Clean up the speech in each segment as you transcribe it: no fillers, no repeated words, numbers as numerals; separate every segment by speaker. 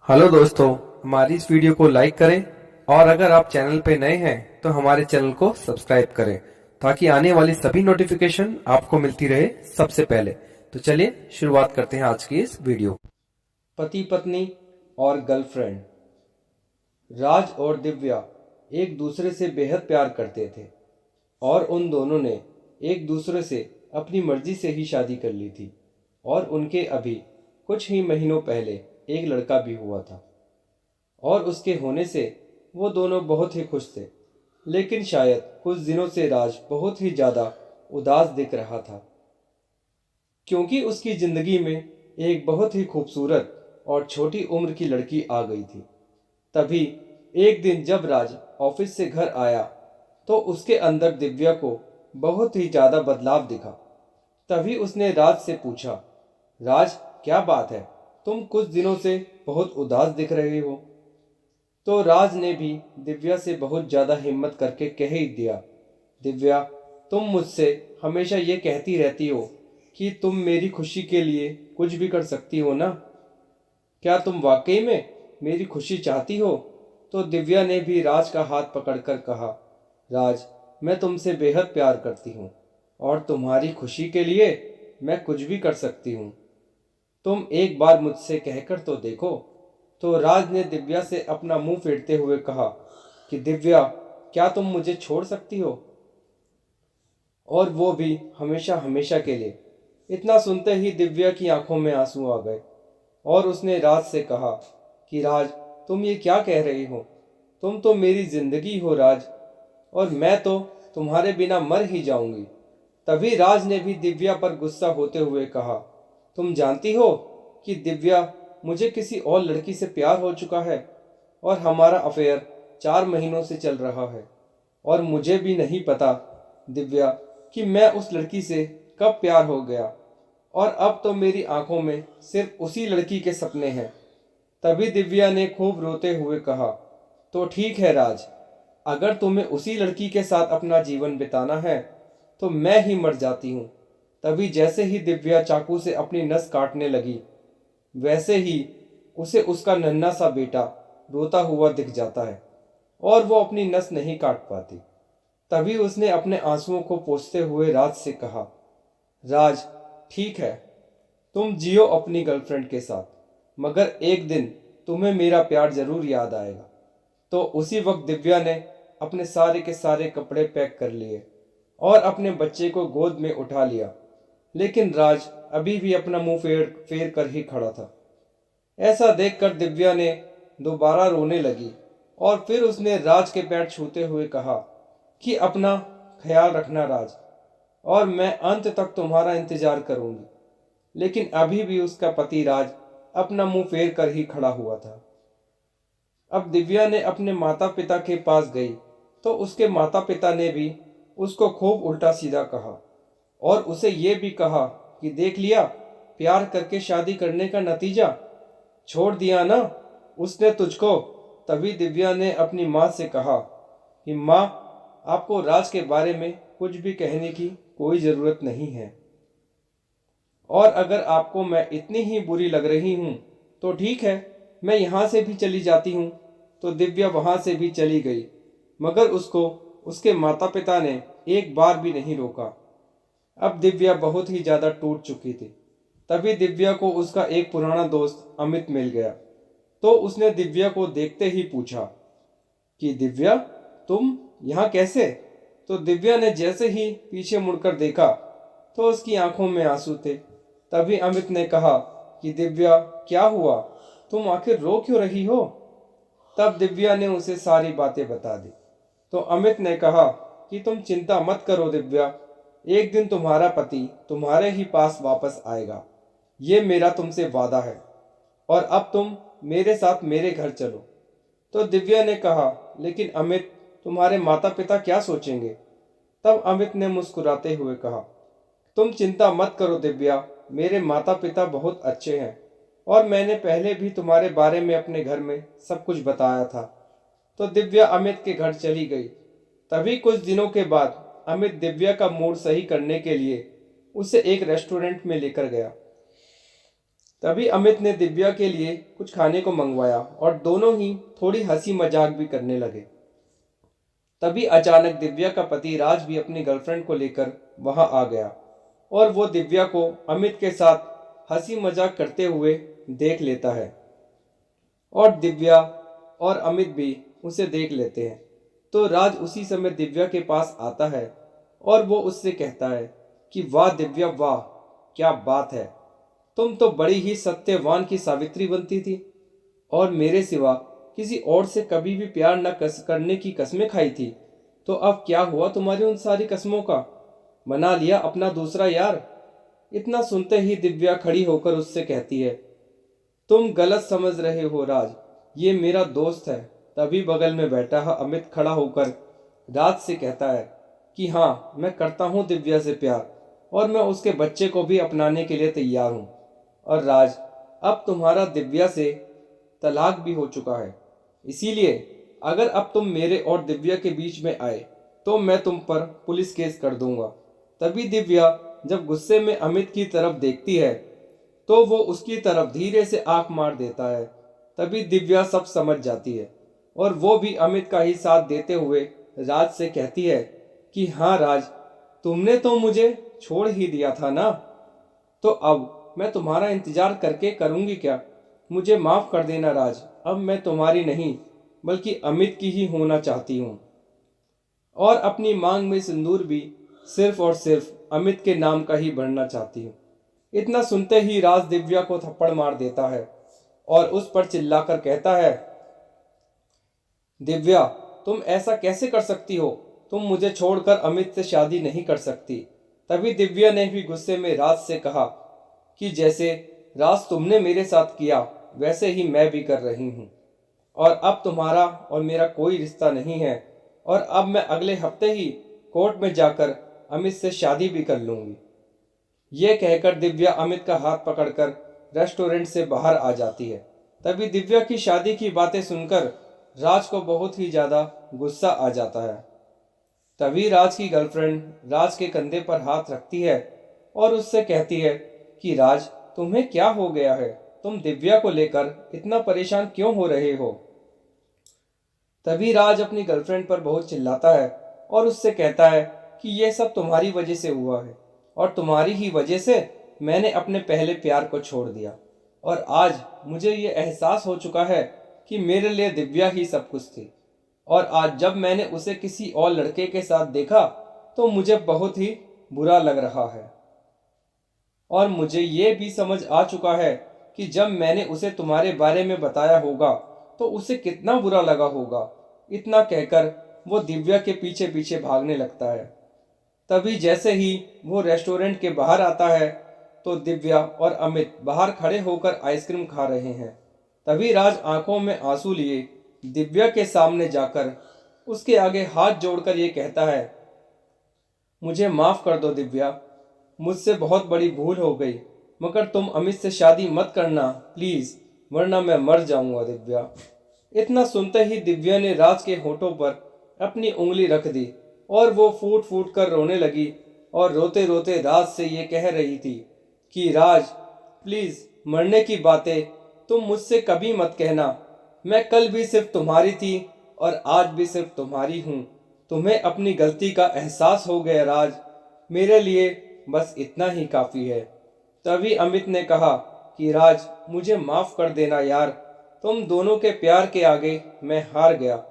Speaker 1: Hello दोस्तों, हमारी इस वीडियो को लाइक करें और अगर आप चैनल पे नए हैं तो हमारे चैनल को सब्सक्राइब करें ताकि आने वाली सभी नोटिफिकेशन आपको मिलती रहे सबसे पहले। तो चलिए शुरुआत करते हैं आज की इस वीडियो। पति पत्नी और गर्लफ्रेंड। राज और दिव्या एक दूसरे से बेहद प्यार करते थे और उन दोनों ने एक दूसरे से अपनी मर्जी से ही शादी कर ली थी और उनके अभी कुछ ही महीनों पहले एक लड़का भी हुआ था और उसके होने से वो दोनों बहुत ही खुश थे। लेकिन शायद कुछ दिनों से राज बहुत ही ज़्यादा उदास दिख रहा था क्योंकि उसकी ज़िंदगी में एक बहुत ही खूबसूरत और छोटी उम्र की लड़की आ गई थी। तभी एक दिन जब राज ऑफिस से घर आया तो उसके अंदर दिव्या को बहुत ही ज़्यादा बदलाव दिखा। तभी उसने राज से पूछा, राज क्या बात है, तुम कुछ दिनों से बहुत उदास दिख रहे हो। तो राज ने भी दिव्या से बहुत ज़्यादा हिम्मत करके कह ही दिया, दिव्या तुम मुझसे हमेशा ये कहती रहती हो कि तुम मेरी खुशी के लिए कुछ भी कर सकती हो ना, क्या तुम वाकई में मेरी खुशी चाहती हो। तो दिव्या ने भी राज का हाथ पकड़कर कहा, राज मैं तुमसे बेहद प्यार करती हूँ और तुम्हारी खुशी के लिए मैं कुछ भी कर सकती हूँ, तुम एक बार मुझसे कहकर तो देखो। तो राज ने दिव्या से अपना मुंह फेरते हुए कहा कि दिव्या क्या तुम मुझे छोड़ सकती हो, और वो भी हमेशा हमेशा के लिए। इतना सुनते ही दिव्या की आंखों में आंसू आ गए और उसने राज से कहा कि राज तुम ये क्या कह रही हो, तुम तो मेरी जिंदगी हो राज, और मैं तो तुम्हारे बिना मर ही जाऊंगी। तभी राज ने भी दिव्या पर गुस्सा होते हुए कहा, तुम जानती हो कि दिव्या मुझे किसी और लड़की से प्यार हो चुका है और हमारा अफेयर 4 महीनों से चल रहा है और मुझे भी नहीं पता दिव्या कि मैं उस लड़की से कब प्यार हो गया और अब तो मेरी आंखों में सिर्फ उसी लड़की के सपने हैं। तभी दिव्या ने खूब रोते हुए कहा, तो ठीक है राज, अगर तुम्हें उसी लड़की के साथ अपना जीवन बिताना है तो मैं ही मर जाती हूँ। तभी जैसे ही दिव्या चाकू से अपनी नस काटने लगी वैसे ही उसे उसका नन्हा सा बेटा रोता हुआ दिख जाता है और वो अपनी नस नहीं काट पाती। तभी उसने अपने आंसुओं को पोंछते हुए राज से कहा, राज ठीक है, तुम जियो अपनी गर्लफ्रेंड के साथ, मगर एक दिन तुम्हें मेरा प्यार जरूर याद आएगा। तो उसी वक्त दिव्या ने अपने सारे के सारे कपड़े पैक कर लिए और अपने बच्चे को गोद में उठा लिया। लेकिन राज अभी भी अपना मुंह फेर फेर कर ही खड़ा था। ऐसा देखकर दिव्या ने दोबारा रोने लगी और फिर उसने राज के पैर छूते हुए कहा कि अपना ख्याल रखना राज, और मैं अंत तक तुम्हारा इंतजार करूंगी। लेकिन अभी भी उसका पति राज अपना मुंह फेर कर ही खड़ा हुआ था। अब दिव्या ने अपने माता पिता के पास गई तो उसके माता पिता ने भी उसको खूब उल्टा सीधा कहा और उसे ये भी कहा कि देख लिया, प्यार करके शादी करने का नतीजा, छोड़ दिया ना उसने तुझको। तभी दिव्या ने अपनी माँ से कहा कि माँ, आपको राज के बारे में कुछ भी कहने की कोई ज़रूरत नहीं है, और अगर आपको मैं इतनी ही बुरी लग रही हूँ तो ठीक है, मैं यहाँ से भी चली जाती हूँ। तो दिव्या वहाँ से भी चली गई, मगर उसको उसके माता पिता ने एक बार भी नहीं रोका। अब दिव्या बहुत ही ज़्यादा टूट चुकी थी। तभी दिव्या को उसका एक पुराना दोस्त अमित मिल गया। तो उसने दिव्या को देखते ही पूछा कि दिव्या तुम यहाँ कैसे। तो दिव्या ने जैसे ही पीछे मुड़कर देखा तो उसकी आंखों में आंसू थे। तभी अमित ने कहा कि दिव्या क्या हुआ, तुम आखिर रो क्यों रही हो। तब दिव्या ने उसे सारी बातें बता दी। तो अमित ने कहा कि तुम चिंता मत करो दिव्या, एक दिन तुम्हारा पति तुम्हारे ही पास वापस आएगा, ये मेरा तुमसे वादा है, और अब तुम मेरे साथ मेरे घर चलो। तो दिव्या ने कहा, लेकिन अमित तुम्हारे माता पिता क्या सोचेंगे। तब अमित ने मुस्कुराते हुए कहा, तुम चिंता मत करो दिव्या, मेरे माता पिता बहुत अच्छे हैं और मैंने पहले भी तुम्हारे बारे में अपने घर में सब कुछ बताया था। तो दिव्या अमित के घर चली गई। तभी कुछ दिनों के बाद अमित दिव्या का मूड सही करने के लिए उसे एक रेस्टोरेंट में लेकर गया। तभी अमित ने दिव्या के लिए कुछ खाने को मंगवाया और दोनों ही थोड़ी हंसी मजाक भी करने लगे। तभी अचानक दिव्या का पति राज भी अपनी गर्लफ्रेंड को लेकर वहां आ गया और वो दिव्या को अमित के साथ हंसी मजाक करते हुए देख लेता है और दिव्या और अमित भी उसे देख लेते हैं। तो राज उसी समय दिव्या के पास आता है और वो उससे कहता है कि वाह दिव्या वाह, क्या बात है, तुम तो बड़ी ही सत्यवान की सावित्री बनती थी और मेरे सिवा किसी और से कभी भी प्यार न करने की कस्में खाई थी। तो अब क्या हुआ तुम्हारी उन सारी कस्मों का? बना लिया अपना दूसरा यार? इतना सुनते ही दिव्या खड़ी होकर उससे कहती है, तुम गलत समझ रहे हो राज, ये मेरा दोस्त है। तभी बगल में बैठा अमित खड़ा होकर राज से कहता है कि हाँ, मैं करता हूँ दिव्या से प्यार और मैं उसके बच्चे को भी अपनाने के लिए तैयार हूँ। और राज, अब तुम्हारा दिव्या से तलाक भी हो चुका है, इसीलिए अगर अब तुम मेरे और दिव्या के बीच में आए तो मैं तुम पर पुलिस केस कर दूंगा। तभी दिव्या जब गुस्से में अमित की तरफ देखती है तो वो उसकी तरफ धीरे से आंख मार देता है। तभी दिव्या सब समझ जाती है और वो भी अमित का ही साथ देते हुए राज से कहती है कि हाँ राज, तुमने तो मुझे छोड़ ही दिया था ना, तो अब मैं तुम्हारा इंतजार करके करूंगी क्या? मुझे माफ कर देना राज, अब मैं तुम्हारी नहीं बल्कि अमित की ही होना चाहती हूँ। और अपनी मांग में सिंदूर भी सिर्फ और सिर्फ अमित के नाम का ही भरना चाहती हूँ। इतना सुनते ही राज दिव्या को थप्पड़ मार देता है और उस पर चिल्लाकर कहता है, दिव्या, तुम ऐसा कैसे कर सकती हो? तुम मुझे छोड़कर अमित से शादी नहीं कर सकती। तभी दिव्या ने भी गुस्से में राज से कहा कि जैसे राज तुमने मेरे साथ किया वैसे ही मैं भी कर रही हूँ और अब तुम्हारा और मेरा कोई रिश्ता नहीं है और अब मैं अगले हफ्ते ही कोर्ट में जाकर अमित से शादी भी कर लूंगी। ये कहकर दिव्या अमित का हाथ पकड़कर रेस्टोरेंट से बाहर आ जाती है। तभी दिव्या की शादी की बातें सुनकर राज को बहुत ही ज्यादा गुस्सा आ जाता है। तभी राज की गर्लफ्रेंड राज के कंधे पर हाथ रखती है और उससे कहती है कि राज, तुम्हें क्या हो गया है? तुम दिव्या को लेकर इतना परेशान क्यों हो रहे हो? तभी राज अपनी गर्लफ्रेंड पर बहुत चिल्लाता है और उससे कहता है कि यह सब तुम्हारी वजह से हुआ है और तुम्हारी ही वजह से मैंने अपने पहले प्यार को छोड़ दिया और आज मुझे ये एहसास हो चुका है कि मेरे लिए दिव्या ही सब कुछ थी और आज जब मैंने उसे किसी और लड़के के साथ देखा तो मुझे बहुत ही बुरा लग रहा है और मुझे ये भी समझ आ चुका है कि जब मैंने उसे तुम्हारे बारे में बताया होगा तो उसे कितना बुरा लगा होगा। इतना कहकर वो दिव्या के पीछे पीछे भागने लगता है। तभी जैसे ही वो रेस्टोरेंट के बाहर आता है तो दिव्या और अमित बाहर खड़े होकर आइसक्रीम खा रहे हैं। तभी राज आंखों में आंसू लिए दिव्या के सामने जाकर उसके आगे हाथ जोड़कर ये कहता है, मुझे माफ कर दो दिव्या, मुझसे बहुत बड़ी भूल हो गई, मगर तुम अमित से शादी मत करना प्लीज, वरना मैं मर जाऊंगा दिव्या। इतना सुनते ही दिव्या ने राज के होठों पर अपनी उंगली रख दी और वो फूट फूट कर रोने लगी और रोते रोते राज से ये कह रही थी कि राज प्लीज, मरने की बातें तुम मुझसे कभी मत कहना। मैं कल भी सिर्फ तुम्हारी थी और आज भी सिर्फ तुम्हारी हूँ। तुम्हें अपनी गलती का एहसास हो गया राज, मेरे लिए बस इतना ही काफी है। तभी अमित ने कहा कि राज, मुझे माफ कर देना यार, तुम दोनों के प्यार के आगे मैं हार गया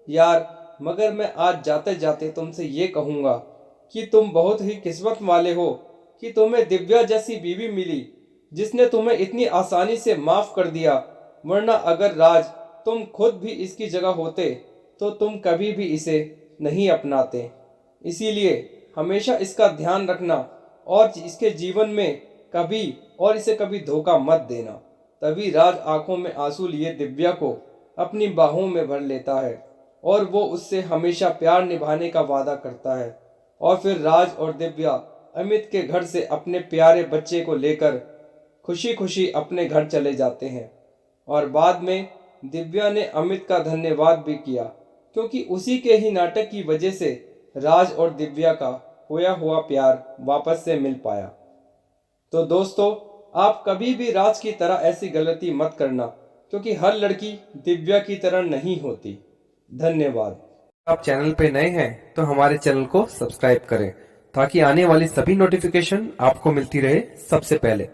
Speaker 1: यार। मगर मैं आज जाते जाते तुमसे ये कहूँगा कि तुम बहुत ही किस्मत वाले हो कि तुम्हें दिव्या जैसी बीवी मिली जिसने तुम्हें इतनी आसानी से माफ कर दिया, वरना अगर राज तुम खुद भी इसकी जगह होते तो तुम कभी भी इसे नहीं अपनाते। इसीलिए हमेशा इसका ध्यान रखना और इसके जीवन में कभी और इसे कभी धोखा मत देना। तभी राज आंखों में आंसू लिए दिव्या को अपनी बाहों में भर लेता है और वो उससे हमेशा प्यार निभाने का वादा करता है। और फिर राज और दिव्या अमित के घर से अपने प्यारे बच्चे को लेकर खुशी खुशी अपने घर चले जाते हैं। और बाद में दिव्या ने अमित का धन्यवाद भी किया, क्योंकि उसी के ही नाटक की वजह से राज और दिव्या का खोया हुआ प्यार वापस से मिल पाया। तो दोस्तों, आप कभी भी राज की तरह ऐसी गलती मत करना, क्योंकि हर लड़की दिव्या की तरह नहीं होती। धन्यवाद। आप चैनल पे नए हैं तो हमारे चैनल को सब्सक्राइब करें ताकि आने वाली सभी नोटिफिकेशन आपको मिलती रहे सबसे पहले।